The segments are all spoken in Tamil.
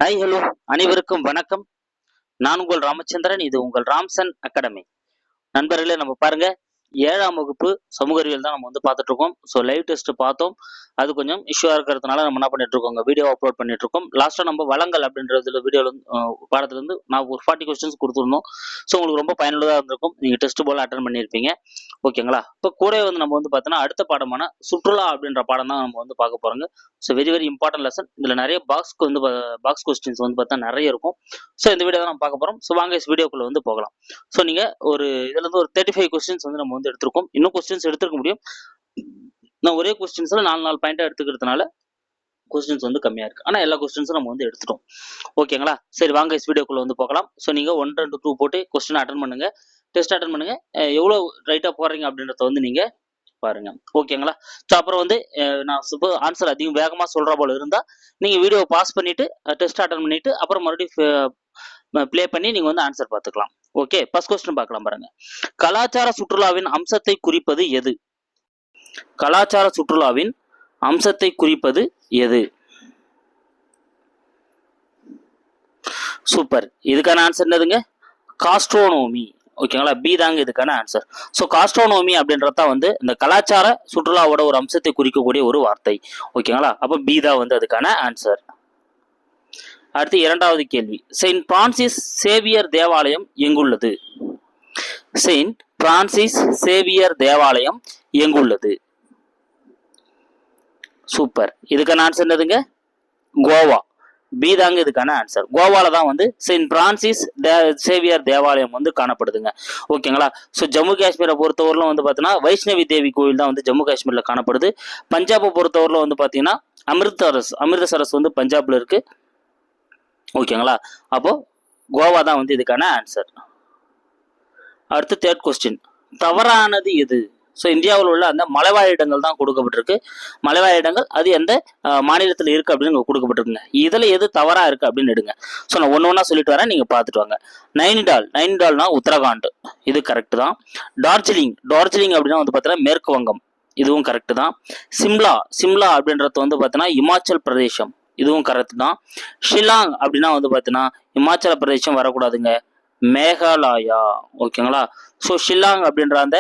ஹாய் ஹலோ, அனைவருக்கும் வணக்கம். நான் உங்கள் ராமச்சந்திரன். இது உங்கள் ராம்சன் அகாடமி. நண்பர்களே, நம்ம பாருங்க, 7ஆம் வகுப்பு சமூக அறிவியல் தான் நம்ம பார்த்துட்டு இருக்கோம். ஸோ லைவ் டெஸ்ட் பார்த்தோம். அது கொஞ்சம் இஷ்யூவா இருக்கிறதுனால நம்ம என்ன பண்ணிட்டு இருக்கோம், வீடியோ அப்லோட் பண்ணிட்டு இருக்கோம். லாஸ்டா நம்ம வளங்கள் அப்படின்றதுல வீடியோல பாடத்துல இருந்து நான் ஒரு 40 கொஸ்டின்ஸ் கொடுத்துருந்தோம். ஸோ உங்களுக்கு ரொம்ப பயனுள்ளதாக இருந்திருக்கும். நீங்க டெஸ்ட் போல அட்டன் பண்ணியிருப்பீங்க. ஓகேங்களா? இப்போ கூட நம்ம பார்த்தோன்னா அடுத்த பாடமான சுற்றுலா அப்படின்ற பாடம் தான் நம்ம பார்க்க போறோங்க. So very very important lesson. இதுல நிறைய பாக்ஸ் கொஸ்டின்ஸ் பார்த்தா நிறைய இருக்கும். ஸோ இந்த வீடியோ தான் நம்ம பார்க்க போறோம். ஸோ வாங்க வீடியோக்குள்ள போகலாம். ஸோ நீங்க இதுல இருந்து ஒரு 35 கொஸ்டின்ஸ் நம்ம எடுத்திருக்கோம். இன்னும் கொஸ்டின்ஸ் எடுத்துக்க முடியும். நான் ஒரே கொஸ்டின்ஸ்ல 4 பாயிண்டா எடுத்துக்கிறதுனால கொஸ்டின்ஸ் கம்மியா இருக்கு. ஆனா எல்லா கொஸ்டின்ஸும் நம்ம எடுத்துட்டோம். ஓகேங்களா? சரி, வாங்க வீடியோக்குள்ள போகலாம். ஸோ நீங்க 1, 2, 2 போட்டு கொஸ்டின் அட்டன் பண்ணுங்க. டெஸ்ட் அட்டன் பண்ணுங்க. எவ்வளவு ரைட்டா போடுறீங்க அப்படின்றத நீங்க பாருங்க. ஓகேங்களா? ஸோ அப்புறம் நான் ஆன்சர் அதிகம் வேகமா சொல்ற போல இருந்தா நீங்க வீடியோ பாஸ் பண்ணிட்டு டெஸ்ட் அட்டன் பண்ணிட்டு அப்புறம் மறுபடியும் பிளே பண்ணி நீங்க ஆன்சர் பார்த்துக்கலாம். ஓகே, ஃபர்ஸ்ட் கொஸ்டின் பார்க்கலாம் பாருங்க. கலாச்சார சுற்றுலாவின் அம்சத்தை குறிப்பது எது? கலாச்சார சுற்றுலாவின் அம்சத்தை குறிப்பது எது? சூப்பர். இதுக்கான ஆன்சர் என்னதுங்க? காஸ்ட்ரோனோமி. ஓகேங்களா? பி தாங்க இதுக்கான ஆன்சர். ஸோ காஸ்ட்ரோனோமி அப்படின்றத இந்த கலாச்சார சுற்றுலாவோட ஒரு அம்சத்தை குறிக்கக்கூடிய ஒரு வார்த்தை. ஓகேங்களா? அப்போ பி தான் அதுக்கான ஆன்சர். அடுத்து 2வது கேள்வி. செயின்ட் பிரான்சிஸ் சேவியர் தேவாலயம் எங்குள்ளது? செயின்ட் பிரான்சிஸ் சேவியர் தேவாலயம் எங்குள்ளது? சூப்பர். இதுக்கான ஆன்சர் என்னதுங்க? கோவா. பி தாங்க இதுக்கான ஆன்சர். கோவால தான் செயின்ட் பிரான்சிஸ் சேவியர் தேவாலயம் காணப்படுதுங்க. ஓகேங்களா? ஸோ ஜம்மு காஷ்மீரை பொறுத்தவரையிலும் பார்த்தீங்கன்னா வைஷ்ணவி தேவி கோயில் தான் ஜம்மு காஷ்மீர்ல காணப்படுது. பஞ்சாபை பொறுத்தவரையிலும் பார்த்தீங்கன்னா அமிர்தசரஸ் பஞ்சாப்ல இருக்கு. ஓகேங்களா? அப்போ கோவா தான் இதுக்கான ஆன்சர். அடுத்து 3rd கொஸ்டின். தவறானது எது? ஸோ இந்தியாவில் உள்ள அந்த மலைவாழ் இடங்கள் தான் கொடுக்கப்பட்டிருக்கு. மலைவாழ் இடங்கள் அது எந்த மாநிலத்தில் இருக்கு அப்படின்னு கொடுக்கப்பட்டிருக்குங்க. இதுல எது தவறா இருக்கு அப்படின்னு எடுங்க. ஸோ நான் ஒன்று ஒன்றா சொல்லிட்டு வரேன், நீங்க பார்த்துட்டு வாங்க. நைனிடால்னா உத்தரகாண்ட், இது கரெக்ட் தான். டார்ஜிலிங் அப்படின்னா பார்த்தீங்கன்னா மேற்கு வங்கம், இதுவும் கரெக்ட் தான். சிம்லா அப்படின்றது பார்த்தீங்கன்னா இமாச்சல் பிரதேசம், இதுவும் கரெக்ட் தான். ஷில்லாங் அப்படின்னா பார்த்தீங்கன்னா இமாச்சல பிரதேசம் வரக்கூடாதுங்க, மேகாலயா. ஓகேங்களா? ஸோ ஷில்லாங் அப்படின்ற அந்த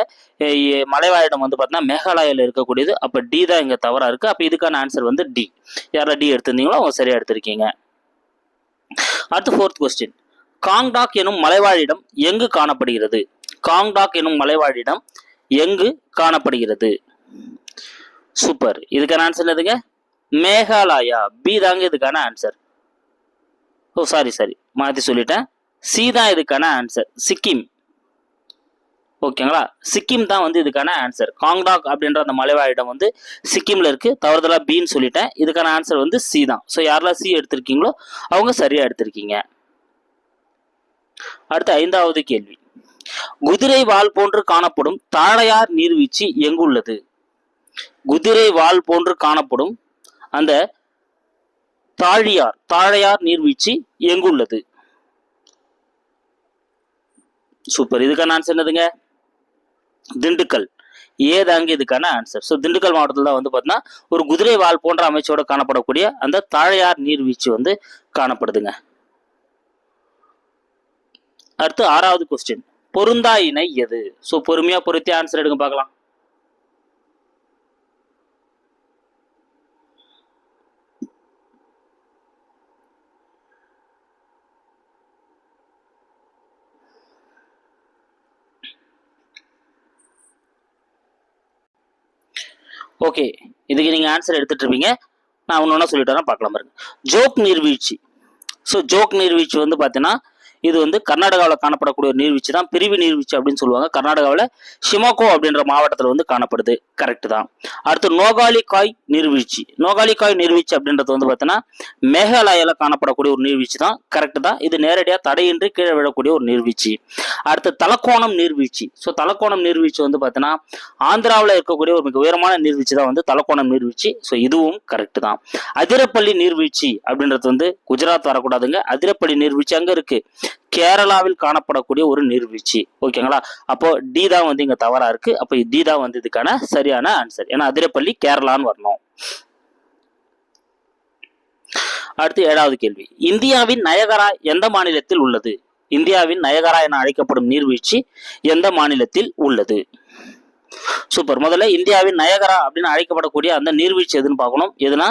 மலைவாழிடம் பார்த்தீங்கன்னா மேகாலயாவில் இருக்கக்கூடியது. அப்போ டி தான் இங்கே தவறா இருக்கு. அப்போ இதுக்கான ஆன்சர் டி. யாரெல்லாம் டி எடுத்திருந்தீங்களோ அவங்க சரியா எடுத்திருக்கீங்க. அடுத்து 4th கொஸ்டின். காங்டாக் எனும் மலைவாழிடம் எங்கு காணப்படுகிறது? காங்டாக் எனும் மலைவாழிடம் எங்கு காணப்படுகிறது? சூப்பர். இதுக்கான ஆன்சர் என்னதுங்க? மேகாலயா. பி தாங்க இதுக்கான ஆன்சர். ஓ சாரி மாற்றி சொல்லிட்டேன். சி தான் இதுக்கான ஆன்சர், சிக்கிம். ஓகேங்களா? சிக்கிம் தான் இதுக்கான ஆன்சர். காங்டாக் அப்படின்ற அந்த மலைவாழிடம் சிக்கிம்ல இருக்கு. தவறுதலா பின்னு சொல்லிட்டேன். இதுக்கான ஆன்சர் சி தான். ஸோ யாரெல்லாம் சி எடுத்திருக்கீங்களோ அவங்க சரியா எடுத்திருக்கீங்க. அடுத்து 5வது கேள்வி. குதிரை வால் போன்று காணப்படும் தாழையார் நீர்வீழ்ச்சி எங்குள்ளது? குதிரை வால் போன்று காணப்படும் அந்த தாழையார் நீர்வீழ்ச்சி எங்குள்ளது? சூப்பர். இதுக்கான ஆன்சர் என்னதுங்க? திண்டுக்கல். ஏதாங்க இதுக்கான ஆன்சர். ஸோ திண்டுக்கல் மாவட்டத்தில் தான் பார்த்தீங்கன்னா ஒரு குதிரை வால் போன்ற அமைச்சோட காணப்படக்கூடிய அந்த தாழையார் நீர்வீழ்ச்சி காணப்படுதுங்க. அடுத்து 6வது கொஸ்டின். பொருந்தா இணை எது? ஸோ பொறுமையா பொருத்தி ஆன்சர் எடுங்க பார்க்கலாம். ஓகே, இதுக்கு நீங்க ஆன்சர் எடுத்துட்டு இருப்பீங்க. நான் ஒன்று சொல்லிட்டு வரேன், பார்க்கலாம் பாருங்க. ஜோக் நீர்வீழ்ச்சி. ஸோ ஜோக் நீர்வீழ்ச்சி பார்த்தீங்கன்னா இது கர்நாடகாவில் காணப்படக்கூடிய ஒரு நீர்வீழ்ச்சி தான். பிரிவு நீர்வீழ்ச்சி அப்படின்னு சொல்லுவாங்க. கர்நாடகாவில் ஷிமோகோ அப்படின்ற மாவட்டத்தில் காணப்படுது. கரெக்ட் தான். அடுத்து நோகாலிகாய் நீர்வீழ்ச்சி. நோகாலிகாய் நீர்வீழ்ச்சி அப்படின்றது பார்த்தீங்கன்னா மேகாலயால காணப்படக்கூடிய ஒரு நீர்வீழ்ச்சி தான். கரெக்ட் தான். இது நேரடியாக தடையின்றி கீழே விழக்கூடிய ஒரு நீர்வீழ்ச்சி. அடுத்து தலக்கோணம் நீர்வீழ்ச்சி. ஸோ தலக்கோணம் நீர்வீழ்ச்சி பார்த்தீங்கன்னா ஆந்திராவில் இருக்கக்கூடிய ஒரு மிக உயரமான நீர்வீழ்ச்சி தான் தலக்கோணம் நீர்வீழ்ச்சி. ஸோ இதுவும் கரெக்ட் தான். அதிரப்பள்ளி நீர்வீழ்ச்சி அப்படின்றது குஜராத் வரக்கூடாதுங்க. அதிரப்பள்ளி நீர்வீழ்ச்சி அங்க இருக்கு, கேரளாவில் காணப்படக்கூடிய ஒரு நீர்வீழ்ச்சி. ஓகேங்களா? அப்போ டி தான் இங்க தவறா இருக்கு. அப்போ டி தான் இதுக்கான சரியான ஆன்சர். ஏன்னா அதிரப்பள்ளி கேரளான்னு வரணும். அடுத்து 7வது கேள்வி, இந்தியாவின் நயகரா எந்த மாநிலத்தில் உள்ளது? இந்தியாவின் நயகரா என அழைக்கப்படும் நீர்வீழ்ச்சி எந்த மாநிலத்தில் உள்ளது? சூப்பர். முதல்ல இந்தியாவின் நயகரா அப்படின்னு அழைக்கப்படக்கூடிய அந்த நீர்வீழ்ச்சி எதுன்னு பார்க்கணும். எதுனா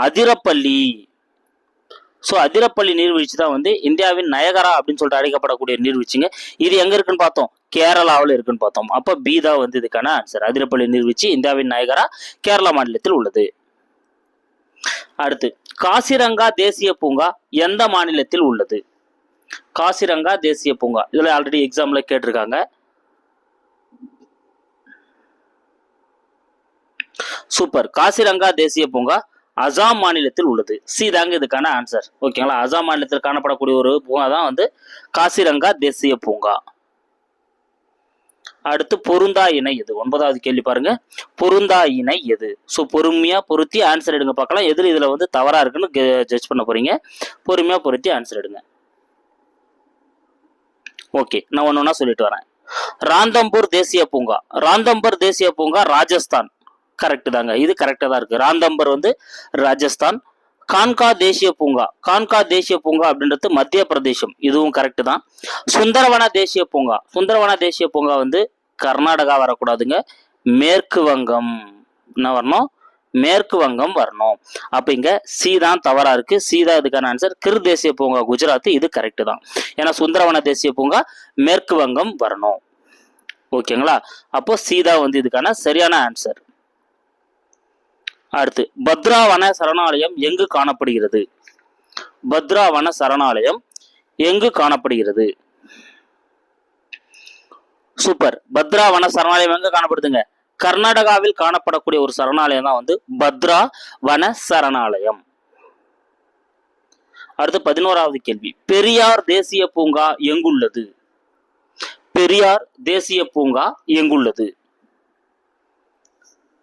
அதிரப்பள்ளி. ஸோ அதிரப்பள்ளி நீர்வீழ்ச்சி தான் வந்து இந்தியாவின் நயகரா அப்படின்னு சொல்லிட்டு அழைக்கப்படக்கூடிய நீர்வீழ்ச்சிங்க. இது எங்க இருக்குன்னு பார்த்தோம், கேரளாவில் இருக்குன்னு பார்த்தோம். அப்போ பி தான் வந்து இதுக்கான ஆன்சர். அதிரப்பள்ளி நீர்வீழ்ச்சி இந்தியாவின் நயகரா கேரளா மாநிலத்தில் உள்ளது. அடுத்து, காசிரங்கா தேசிய பூங்கா எந்த மாநிலத்தில் உள்ளது? காசிரங்கா தேசிய பூங்கா, இதுல ஆல்ரெடி எக்ஸாம்ல கேட்டிருக்காங்க. சூப்பர். காசிரங்கா தேசிய பூங்கா அசாம் மாநிலத்தில் உள்ளது. சி தாங்க இதுக்கான ஆன்சர். ஓகேங்களா, அசாம் மாநிலத்தில் காணப்படக்கூடிய ஒரு பூங்கா தான் வந்து காசிரங்கா தேசிய பூங்கா. அடுத்து, பொருந்தா இணை எது? 9வது கேள்வி பாருங்க, பொருந்தா இணை எது? ஸோ பொறுமையா பொருத்தி ஆன்சர் எடுங்க பார்க்கலாம். எதில் இதுல வந்து தவறா இருக்குன்னு ஜட்ஜ் பண்ண போறீங்க. பொறுமையா பொருத்தி ஆன்சர் எடுங்க. ஓகே, நான் ஒன்னொன்னா சொல்லிட்டு வரேன். ராந்தம்பூர் தேசிய பூங்கா. ராந்தம்பூர் தேசிய பூங்கா ராஜஸ்தான். கரெக்ட் தாங்க, இது கரெக்டா தான் இருக்கு. ராந்தம்பர் வந்து ராஜஸ்தான். கான்கா தேசிய பூங்கா, கான்கா தேசிய பூங்கா அப்படின்றது மத்திய பிரதேசம். இதுவும் கரெக்ட் தான். சுந்தரவன தேசிய பூங்கா, சுந்தரவன தேசிய பூங்கா வந்து கர்நாடகா வரக்கூடாதுங்க, மேற்கு வங்கம். என்ன வரணும்? மேற்கு வங்கம் வரணும். அப்ப இங்க சி தான் தவறா இருக்கு. சி தான் இதுக்கான ஆன்சர். கிர் தேசிய பூங்கா குஜராத், இது கரெக்ட் தான். ஏன்னா சுந்தரவன தேசிய பூங்கா மேற்கு வங்கம் வரணும். ஓகேங்களா, அப்போ சி தான் வந்து இதுக்கான சரியான ஆன்சர். அடுத்து, பத்ரா வன சரணாலயம் எங்கு காணப்படுகிறது? பத்ரா வன சரணாலயம் எங்கு காணப்படுகிறது? சூப்பர். பத்ரா வன சரணாலயம் எங்க காணப்படுதுங்க? கர்நாடகாவில் காணப்படக்கூடிய ஒரு சரணாலயம் தான் வந்து பத்ரா வன சரணாலயம். அடுத்து 11வது கேள்வி, பெரியார் தேசிய பூங்கா எங்குள்ளது? பெரியார் தேசிய பூங்கா எங்குள்ளது?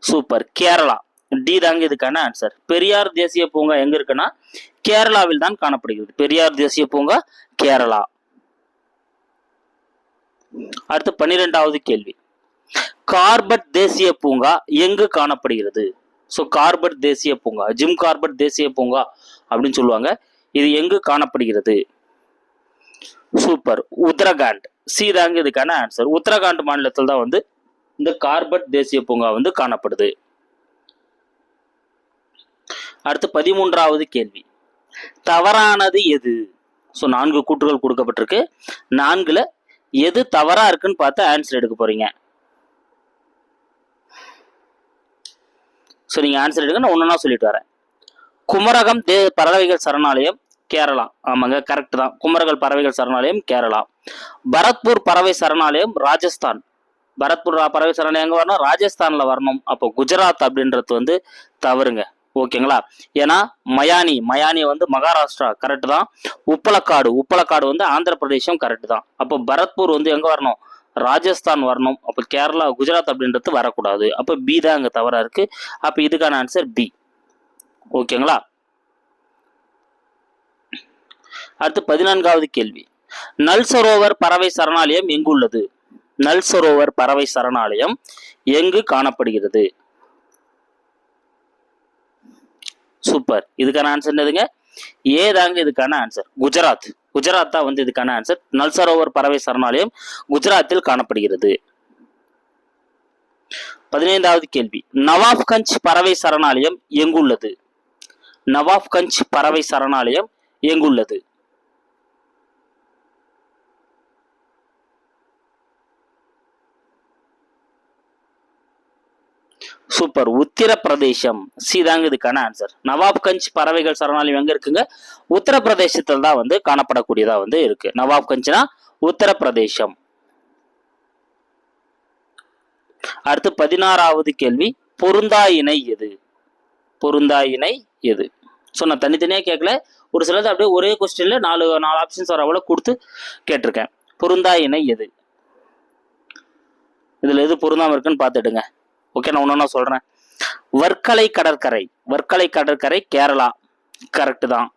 சூப்பர். கேரளா. டி தாங்க இதுக்கான ஆன்சர். பெரியார் தேசிய பூங்கா எங்க இருக்குன்னா கேரளாவில் தான் காணப்படுகிறது. பெரியார் தேசிய பூங்கா கேரளா. அடுத்து 12வது கேள்வி, கார்பட் தேசிய பூங்கா எங்கு காணப்படுகிறது? ஸோ கார்பட் தேசிய பூங்கா, ஜிம் கார்பட் தேசிய பூங்கா அப்படின்னு சொல்லுவாங்க. இது எங்கு காணப்படுகிறது? சூப்பர். உத்தரகாண்ட். சி தாங்க இதுக்கான ஆன்சர். உத்தரகாண்ட் மாநிலத்தில் தான் வந்து இந்த கார்பட் தேசிய பூங்கா வந்து காணப்படுது. அடுத்து 13வது கேள்வி, தவறானது எது? ஸோ 4 கூற்றுகள் கொடுக்கப்பட்டிருக்கு. 4ல எது தவறா இருக்குன்னு பார்த்து ஆன்சர் எடுக்க போறீங்க. ஸோ நீங்க ஆன்சர் எடுக்க, நான் ஒன்னொன்னா சொல்லிட்டு வரேன். குமரகம் பறவைகள் சரணாலயம் கேரளா. ஆமாங்க, கரெக்ட் தான். குமரகல் பறவைகள் சரணாலயம் கேரளா. பரத்பூர் பறவை சரணாலயம் ராஜஸ்தான். பரத்பூர் பறவை சரணாலயம் எங்க வரணும்? ராஜஸ்தான்ல வரணும். அப்போ குஜராத் அப்படின்றது வந்து தவறுங்க. ஓகேங்களா, ஏன்னா மயானி வந்து மகாராஷ்டிரா, கரெக்ட் தான். உப்பலக்காடு வந்து ஆந்திர பிரதேசம், கரெக்ட் தான். அப்போ பரத்பூர் வந்து எங்க வரணும்? ராஜஸ்தான் வரணும். அப்போ கேரளா குஜராத் அப்படின்றது வரக்கூடாது. அப்போ பி தான் அங்க தவறா இருக்கு. அப்போ இதுக்கான ஆன்சர் பி. ஓகேங்களா. அடுத்து 14வது கேள்வி, நல் சரோவர் பறவை சரணாலயம் எங்கு உள்ளது? நல் சரோவர் பறவை சரணாலயம் எங்கு காணப்படுகிறது? சூப்பர். இதுக்கான ஆன்சர் என்னதுங்க? ஏ தாங்க இதுக்கான ஆன்சர். குஜராத் தான் வந்து இதுக்கான ஆன்சர். நல் சரோவர் பறவை சரணாலயம் குஜராத்தில் காணப்படுகிறது. 15வது கேள்வி, நவாப்கஞ்ச் பறவை சரணாலயம் எங்குள்ளது? நவாப்கஞ்ச் பறவை சரணாலயம் எங்குள்ளது? சூப்பர். உத்தரப்பிரதேசம். சி தாங்க இதுக்கான ஆன்சர். நவாப்கஞ்ச் பறவைகள் சரணாலயம் எங்க இருக்குங்க? உத்தரப்பிரதேசத்தில் தான் வந்து காணப்படக்கூடியதா வந்து இருக்கு. நவாப்கஞ்ச்னா உத்தரப்பிரதேசம். அடுத்து 16வது கேள்வி, பொருந்தா இணை எது? பொருந்தா இணை எது? ஸோ நான் தனித்தனியாக கேட்கல, ஒரு சிலது அப்படியே ஒரே கொஸ்டின்ல 4 ஆப்ஷன்ஸ் வர அவ்வளோ கொடுத்து கேட்டிருக்கேன். பொருந்தா இணை எது? இதுல எது பொருந்தாம இருக்குன்னு பார்த்துடுங்க. ஓகே, நான் ஒன்னொன்னா சொல்றேன். வர்க்கலை கடற்கரை கேரளா, கரெக்ட் தான்.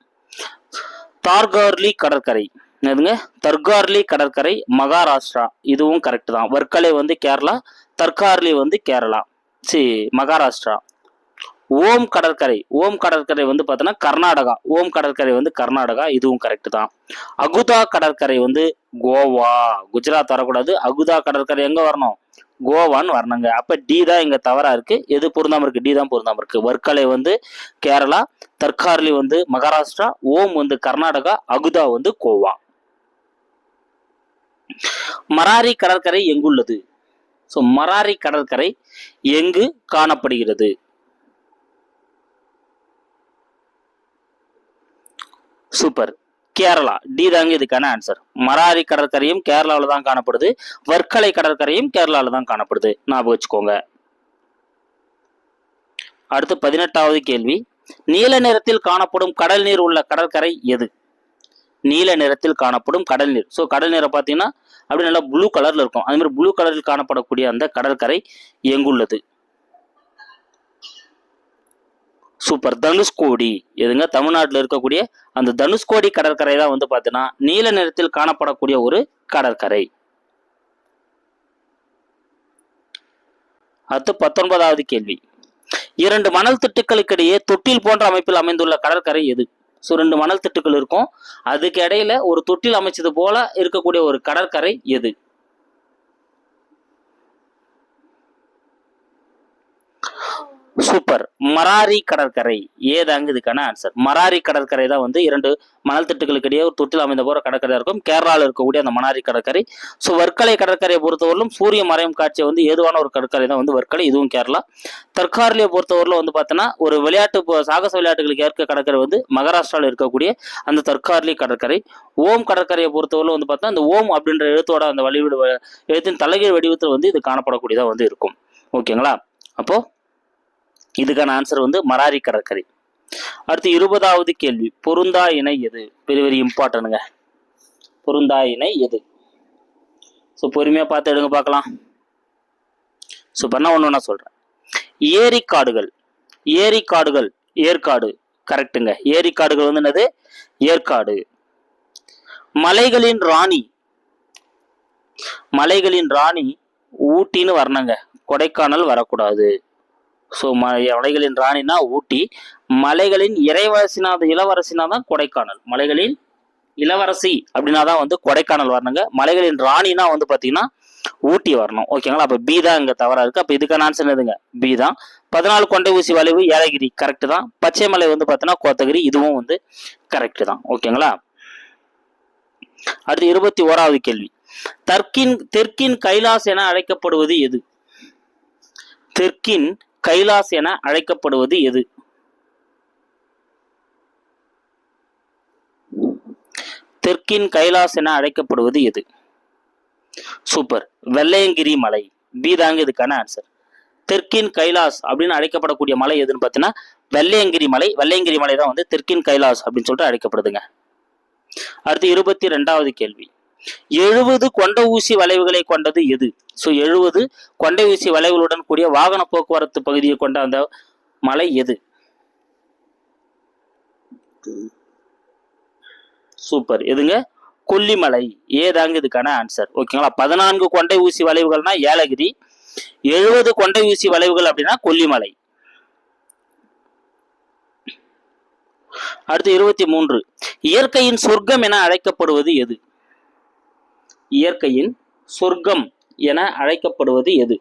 தார்கார்லி கடற்கரை என்னதுங்க? தர்கார்லி கடற்கரை மகாராஷ்டிரா, இதுவும் கரெக்ட் தான். வர்க்கலை வந்து கேரளா, தர்கார்லி வந்து கேரளா, மகாராஷ்டிரா. ஓம் கடற்கரை, ஓம் கடற்கரை வந்து பார்த்தோன்னா கர்நாடகா, ஓம் கடற்கரை வந்து கர்நாடகா, இதுவும் கரெக்ட் தான். அகுதா கடற்கரை வந்து கோவா, குஜராத் வரக்கூடாது. அகுதா கடற்கரை எங்க வரணும், கோவான்னு வரணுங்க. அப்ப டி தான் இங்க தவறா இருக்கு. எது பொருந்தாம இருக்கு, டி தான் பொருந்தாம இருக்கு. வர்க்கலை வந்து கேரளா, தர்கார்லி வந்து மகாராஷ்டிரா, ஓம் வந்து கர்நாடகா, அகுதா வந்து கோவா. மராரி கடற்கரை எங்குள்ளது? ஸோ மராரி கடற்கரை எங்கு காணப்படுகிறது? சூப்பர், கேரளா, டி தாங்க இதுக்கான ஆன்சர். மராரி கடற்கரையும் கேரளாவில் தான் காணப்படுது. வர்க்கலை கடற்கரையும் கேரளாவில் தான் காணப்படுது, ஞாபகம் வச்சுக்கோங்க. அடுத்து 18வது கேள்வி. நீல நிறத்தில் காணப்படும் கடல் நீர் உள்ள கடற்கரை எது? நீல நிறத்தில் காணப்படும் கடல் நீர். ஸோ கடல் நீரை பார்த்தீங்கன்னா அப்படி நல்லா ப்ளூ கலர்ல இருக்கும். அதே மாதிரி ப்ளூ கலரில் காணப்படக்கூடிய அந்த கடற்கரை எங்குள்ளது? சூப்பர், தனுஷ்கோடி. எதுங்க, தமிழ்நாட்டில் இருக்கக்கூடிய அந்த தனுஷ்கோடி கடற்கரை தான் வந்து பார்த்தீங்கன்னா நீல நிறத்தில் காணப்படக்கூடிய ஒரு கடற்கரை. அடுத்து 19வது கேள்வி. 2 மணல் திட்டுக்களுக்கிடையே தொட்டில் போன்ற அமைப்பில் அமைந்துள்ள கடற்கரை எது? ஸோ 2 மணல் திட்டுக்கள் இருக்கும், அதுக்கு இடையில ஒரு தொட்டில் அமைச்சது போல இருக்கக்கூடிய ஒரு கடற்கரை எது? சூப்பர், மராரி கடற்கரை. ஏதாங்க இதுக்கான ஆன்சர். மராரி கடற்கரை தான் வந்து 2 மணல் திட்டுகளுக்கு இடையே ஒரு தொட்டில் அமைந்த போற கடற்கரை இருக்கும், கேரளாவில் இருக்கக்கூடிய அந்த மராரி கடற்கரை. ஸோ வர்க்கலை கடற்கரையை பொறுத்தவரையிலும் சூரிய மறையும் காட்சியை வந்து ஏதுவான ஒரு கடற்கரை தான் வந்து வர்க்கலை, இதுவும் கேரளா. தர்கார்லியை பொறுத்தவரையிலும் வந்து பார்த்தோன்னா ஒரு விளையாட்டு சாகச விளையாட்டுகளுக்கு ஏற்க கடற்கரை வந்து மகாராஷ்டிராவில் இருக்கக்கூடிய அந்த தர்கார்லி கடற்கரை. ஓம் கடற்கரையை பொறுத்தவரையிலும் வந்து பார்த்தா அந்த ஓம் அப்படின்ற எழுத்தோட அந்த எழுத்தின் தலைகீழ் வடிவத்தில் வந்து இது காணப்படக்கூடியதாக வந்து இருக்கும். ஓகேங்களா? அப்போ இதுக்கான ஆன்சர் வந்து மராரி கடற்கரை. அடுத்து 20வது கேள்வி. பொருந்தா இணை எது? வெரி வெரி இம்பார்ட்டன்ட்ங்க. பொருந்தா இணை எது? ஸோ பொறுமையா பார்த்து எடுங்க பார்க்கலாம். ஸோ பண்ண ஒன்று நான் சொல்றேன். ஏரிக்காடுகள், ஏரிக்காடுகள் ஏற்காடு கரெக்டுங்க. ஏரிக்காடுகள் வந்து என்னது? ஏற்காடு. மலைகளின் ராணி, மலைகளின் ராணி ஊட்டின்னு வரணுங்க, கொடைக்கானல் வரக்கூடாது. ஸோ மலைகளின் ராணினா ஊட்டி, மலைகளின் இளவரசினா தான் கொடைக்கானல். மலைகளின் இளவரசி அப்படின்னா தான் வந்து கொடைக்கானல் வரணுங்க. மலைகளின் ராணினா வந்து பார்த்தீங்கன்னா ஊட்டி வரணும். ஓகேங்களா? அப்போ பி தான் இங்கே தவறா இருக்கு. அப்போ இதுக்கான ஆன்சர் எதுங்க? பி தான். 14 கொண்டை ஊசி வளைவு ஏலகிரி கரெக்ட் தான். பச்சை மலை வந்து பார்த்தீங்கன்னா கோத்தகிரி, இதுவும் வந்து கரெக்ட் தான். ஓகேங்களா? அடுத்து 21வது கேள்வி. தெற்கின் கைலாஸ் என அழைக்கப்படுவது எது? தெற்கின் கைலாஸ் என அழைக்கப்படுவது எது? தெற்கின் கைலாஸ் என அழைக்கப்படுவது எது? சூப்பர், வெள்ளையங்கிரி மலை. பி தாங்க இதுக்கான ஆன்சர். தெற்கின் கைலாஸ் அப்படின்னு அழைக்கப்படக்கூடிய மலை எதுன்னு பார்த்தீங்கன்னா வெள்ளையங்கிரி மலை. வெள்ளையங்கிரி மலை தான் வந்து தெற்கின் கைலாஸ் அப்படின்னு சொல்லிட்டு அழைக்கப்படுதுங்க. அடுத்து 22வது கேள்வி. 70 கொண்ட ஊசி வளைவுகளை கொண்டது எது? ஸோ 70 கொண்டை ஊசி வளைவுகளுடன் கூடிய வாகன போக்குவரத்து பகுதியை கொண்ட அந்த மலை எது? சூப்பர், எதுங்க? கொல்லிமலை. ஏதாங்க இதுக்கான ஆன்சர். ஓகேங்களா? 14 கொண்டை ஊசி வளைவுகள்னா ஏலகிரி, 70 கொண்டை ஊசி வளைவுகள் அப்படின்னா கொல்லிமலை. அடுத்து 23. இயற்கையின் சொர்க்கம் என அழைக்கப்படுவது எது? இயற்கையின் சொர்க்கம் என அழைக்கப்படுவது எது?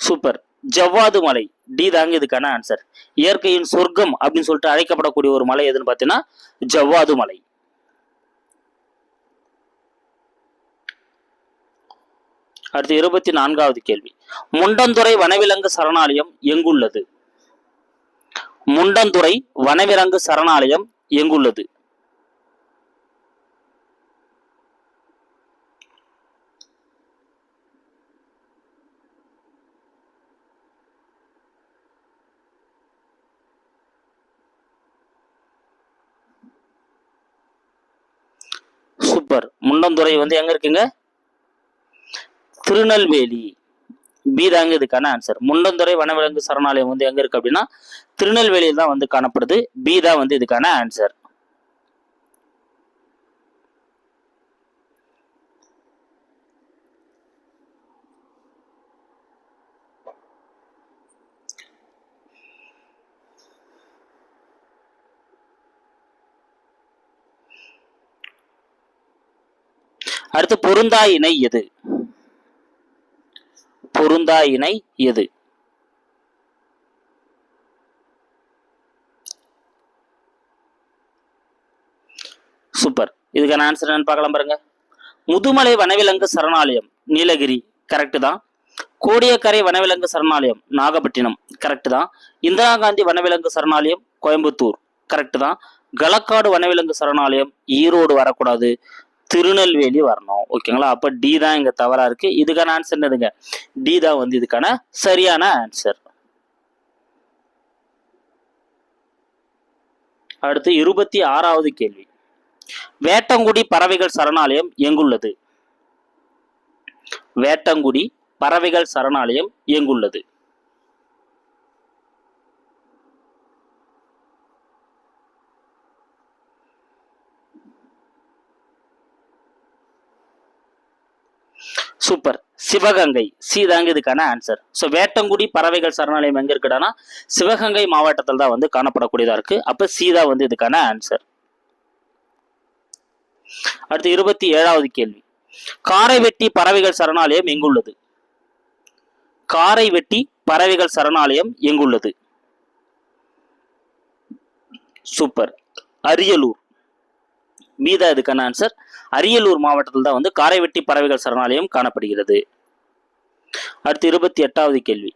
சூப்பர், ஜவ்வாது மலை. டி தாங்க இதுக்கான ஆன்சர். இயற்கையின் சொர்க்கம் அப்படின்னு சொல்லிட்டு அழைக்கப்படக்கூடிய ஒரு மலை எதுன்னு பார்த்தீங்கன்னா ஜவ்வாது மலை. அடுத்து 24வது கேள்வி. முண்டந்துறை வனவிலங்கு சரணாலயம் எங்குள்ளது? முண்டந்துறை வனவிலங்கு சரணாலயம் எங்குள்ளது? சூப்பர், முண்டந்துறை வந்து எங்க இருக்குங்க? திருநெல்வேலி. பி தாங்க இதுக்கான ஆன்சர். முண்டந்துறை வனவிலங்கு சரணாலயம் வந்து எங்க இருக்கு அப்படின்னா திருநெல்வேலியில் தான் வந்து காணப்படுது. பி தான் வந்து இதுக்கான ஆன்சர். அடுத்து பொருந்தா இணை எது? பொருந்தா இணை எது? சூப்பர். இதுக்கான ஆன்சர் என்னன்னு பார்க்கலாம் பாருங்க. முதுமலை வனவிலங்கு சரணாலயம் நீலகிரி, கரெக்ட் தான். கோடியக்கரை வனவிலங்கு சரணாலயம் நாகப்பட்டினம், கரெக்ட் தான். இந்திரா காந்தி வனவிலங்கு சரணாலயம் கோயம்புத்தூர், கரெக்ட் தான். களக்காடு வனவிலங்கு சரணாலயம் ஈரோடு வரக்கூடாது, திருநெல்வேலி வரணும். ஓகேங்களா? அப்ப டி தான் இங்க தவறா இருக்கு. இதுக்கான ஆன்சர் என்னதுங்க? டி தான் வந்து இதுக்கான சரியான ஆன்சர். அடுத்து 26வது கேள்வி. வேட்டங்குடி பறவைகள் சரணாலயம் எங்குள்ளது? வேட்டங்குடி பறவைகள் சரணாலயம் எங்குள்ளது? சூப்பர். சிவகங்கை, சி தாங்க இதுக்கான ஆன்சர். ஸோ வேட்டங்குடி பறவைகள் சரணாலயம் எங்க இருக்குடானா சிவகங்கை மாவட்டத்தில் தான் வந்து காணப்படக்கூடியதா இருக்கு. அப்ப சி தான் வந்து இதுக்கான ஆன்சர். அடுத்து 27வது கேள்வி. காரைவெட்டி பறவைகள் சரணாலயம் எங்குள்ளது? காரைவெட்டி பறவைகள் சரணாலயம் எங்குள்ளது? சூப்பர். அரியலூர், மீதா இதுக்கான ஆன்சர். அரியலூர் மாவட்டத்தில் தான் வந்து காரைவெட்டி பறவைகள் சரணாலயம் காணப்படுகிறது. அடுத்து 28வது கேள்வி.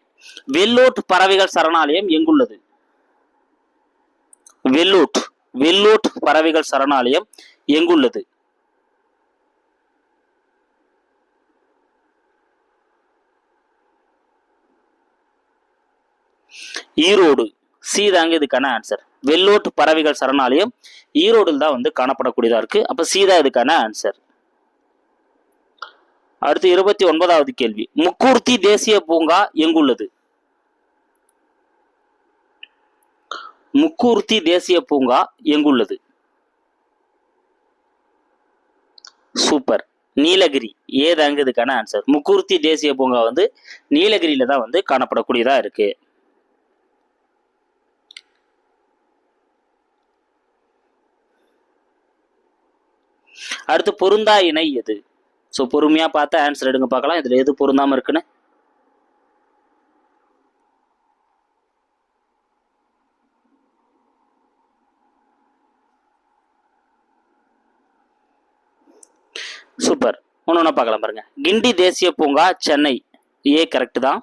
வெள்ளோட் பறவைகள் சரணாலயம் எங்குள்ளது? வெள்ளோட், வெள்ளோட் பறவைகள் சரணாலயம் எங்குள்ளது? ஈரோடு, சி தாங்க இதுக்கான ஆன்சர். வெள்ளோட் பறவைகள் சரணாலயம் ஈரோடில் தான் வந்து காணப்படக்கூடியதா இருக்கு. அப்ப சி தான் இதுக்கான ஆன்சர். அடுத்து 29வது கேள்வி. முக்கூர்த்தி தேசிய பூங்கா எங்குள்ளது? முக்கூர்த்தி தேசிய பூங்கா எங்குள்ளது? சூப்பர். நீலகிரி, ஏதாங்க இதுக்கான ஆன்சர். முக்கூர்த்தி தேசிய பூங்கா வந்து நீலகிரியில தான் வந்து காணப்படக்கூடியதா இருக்கு. அடுத்து பொருந்தா இணை எது? ஸோ பொறுமையா பார்த்து ஆன்சர் எடுங்க பார்க்கலாம், இதுல எது பொருந்தாம இருக்குன்னு. சூப்பர். ஒன்று பார்க்கலாம் பாருங்க. கிண்டி தேசிய பூங்கா சென்னை, ஏ கரெக்ட் தான்.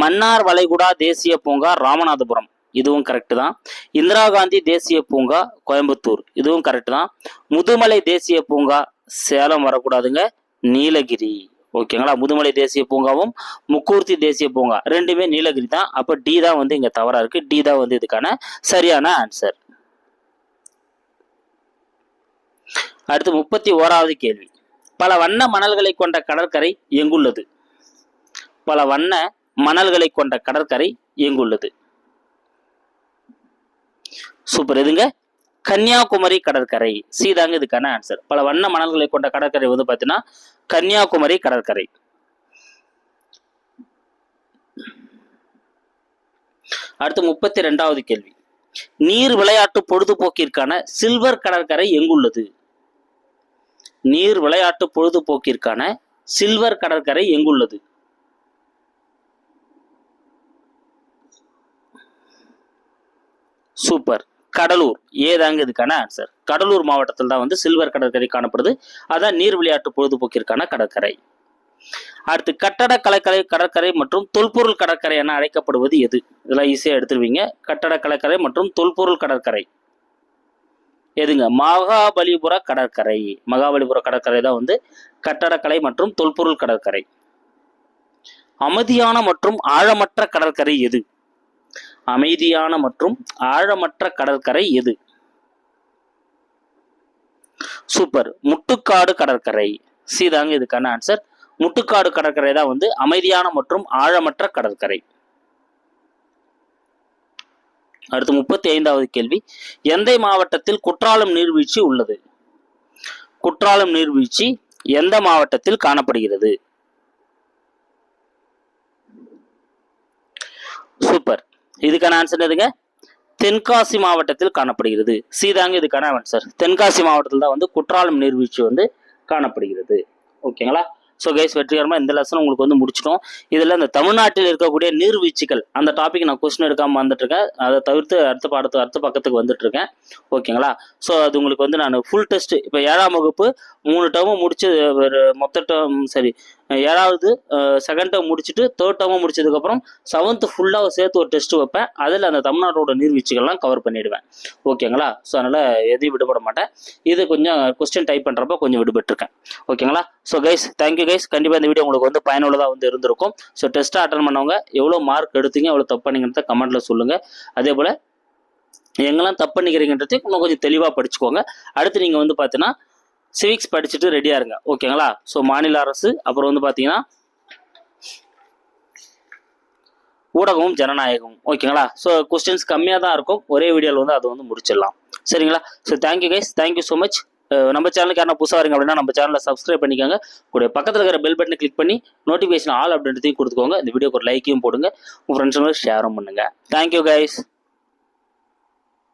மன்னார் வளைகுடா தேசிய பூங்கா ராமநாதபுரம், இதுவும் கரெக்ட் தான். இந்திரா காந்தி தேசிய பூங்கா கோயம்புத்தூர், இதுவும் கரெக்ட் தான். முதுமலை தேசிய பூங்கா சேலம் வரக்கூடாதுங்க, நீலகிரி. ஓகேங்களா? முதுமலை தேசிய பூங்காவும் முக்கூர்த்தி தேசிய பூங்கா ரெண்டுமே நீலகிரி தான். அப்ப டி தான் வந்து இங்க தவறா இருக்கு. டி தான் வந்து இதுக்கான சரியான ஆன்சர். அடுத்து 31வது கேள்வி. பல வண்ண மணல்களை கொண்ட கடற்கரை எங்குள்ளது? பல வண்ண மணல்களை கொண்ட கடற்கரை எங்குள்ளது? சூப்பர். எதுங்க? கன்னியாகுமரி கடற்கரை, சி தாங்க இதுக்கான ஆன்சர். பல வண்ண மணல்களை கொண்ட கடற்கரை வந்து பாத்தீங்கன்னா கன்னியாகுமரி கடற்கரை. அடுத்து 32வது கேள்வி. நீர் விளையாட்டு பொழுதுபோக்கிற்கான சில்வர் கடற்கரை எங்குள்ளது? நீர் விளையாட்டு பொழுதுபோக்கிற்கான சில்வர் கடற்கரை எங்குள்ளது? சூப்பர். கடலூர், ஏதாங்க இதுக்கான ஆன்சர். கடலூர் மாவட்டத்தில் தான் வந்து சில்வர் கடற்கரை காணப்படுது. அதான் நீர் விளையாட்டு பொழுதுபோக்கிற்கான கடற்கரை. அடுத்து கட்டடக்கலை கடற்கரை மற்றும் தொல்பொருள் கடற்கரை என அழைக்கப்படுவது எது? இதெல்லாம் ஈஸியா எடுத்துருவீங்க. கட்டடக்கலை மற்றும் தொல்பொருள் கடற்கரை எதுங்க? மகாபலிபுர கடற்கரை. மகாபலிபுர கடற்கரை தான் வந்து கட்டடக்கலை மற்றும் தொல்பொருள் கடற்கரை. அமைதியான மற்றும் ஆழமற்ற கடற்கரை எது? அமைதியான மற்றும் ஆழமற்ற கடற்கரை எது? சூப்பர். முட்டுக்காடு கடற்கரை, சி தாங்க இதுக்கான ஆன்சர். முட்டுக்காடு கடற்கரை தான் வந்து அமைதியான மற்றும் ஆழமற்ற கடற்கரை. அடுத்து 35வது கேள்வி. எந்த மாவட்டத்தில் குற்றாலம் நீர்வீழ்ச்சி உள்ளது? குற்றாலம் நீர்வீழ்ச்சி எந்த மாவட்டத்தில் காணப்படுகிறது? சூப்பர். இதுக்கான ஆன்சர் எதுங்க? தென்காசி மாவட்டத்தில் காணப்படுகிறது. சி தாங்க இதுக்கான ஆன்சர். தென்காசி மாவட்டத்தில் தான் வந்து குற்றாலம் நீர்வீழ்ச்சி வந்து காணப்படுகிறது. ஓகேங்களா. ஸோ கைஸ் வெற்றிகரமாக இந்த லெசன் உங்களுக்கு வந்து முடிச்சிட்டோம். இதில் இந்த தமிழ்நாட்டில் இருக்கக்கூடிய நீர்வீழ்ச்சிகள் அந்த டாபிக் நான் கொஸ்டின் எடுக்காமல் வந்துட்டுருக்கேன். அதை தவிர்த்து அடுத்த பக்கத்துக்கு வந்துட்டுருக்கேன். ஓகேங்களா. ஸோ அது உங்களுக்கு வந்து நான் ஃபுல் டெஸ்ட் இப்போ 7ஆம் வகுப்பு 3 டேர்மும் முடிச்சு ஒரு மொத்த டேர்ம் சரி 7வது செகண்ட் டேர்ம் முடிச்சுட்டு 3rd டேர்மும் முடிச்சதுக்கப்புறம் 7th ஃபுல்லாக சேர்த்து ஒரு டெஸ்ட் வைப்பேன். அதில் அந்த தமிழ்நாட்டோட நீர்வீழ்ச்சிகள்லாம் கவர் பண்ணிடுவேன். ஓகேங்களா. ஸோ அதனால் எதையும் விடுபட மாட்டேன். இது கொஞ்சம் கொஸ்டின் டைப் பண்ணுறப்ப கொஞ்சம் விடுபட்டிருக்கேன். ஓகேங்களா. So guys thank you guys. கண்டிப்பாக இந்த வீடியோ உங்களுக்கு வந்து பயனுள்ளதாக வந்து இருந்திருக்கும். ஸோ டெஸ்ட்டை அட்டன் பண்ணவங்க எவ்வளோ மார்க் எடுத்தீங்க எவ்வளோ தப்பு பண்ணீங்கன்றத கமெண்ட்டில் சொல்லுங்கள். அதே போல் எங்கெல்லாம் தப்பு பண்ணிக்கிறீங்கன்றது இன்னும் கொஞ்சம் தெளிவாக படிச்சுக்கோங்க. அடுத்து நீங்கள் வந்து பார்த்தீங்கன்னா சிவிக்ஸ் படிச்சுட்டு ரெடியாக இருங்க. ஓகேங்களா. ஸோ மாநில அரசு அப்புறம் வந்து பார்த்தீங்கன்னா ஊடகமும் ஜனநாயகமும். ஓகேங்களா. ஸோ கொஸ்டின்ஸ் கம்மியாக தான் இருக்கும். ஒரே வீடியோவில் வந்து அதை வந்து முடிச்சிடலாம். சரிங்களா. So thank you guys. Thank you so much. நம்ம சேனலுக்கு யாரும் புதுசாக வரீங்க அப்படின்னா நம்ம சேனலில் சப்ஸ்கிரைப் பண்ணிக்கோங்க. கூட பக்கத்தில் இருக்கிற பெல் பட்டனை கிளிக் பண்ணி நோட்டிஃபிகேஷன் ஆல் அப்படின்றதையும் கொடுத்துக்கோங்க. இந்த வீடியோக்கு ஒரு லைக்கையும் போடுங்க. உங்கள் ஃப்ரெண்ட்ஸுங்களுக்கு ஷேரும் பண்ணுங்கள். Thank you guys.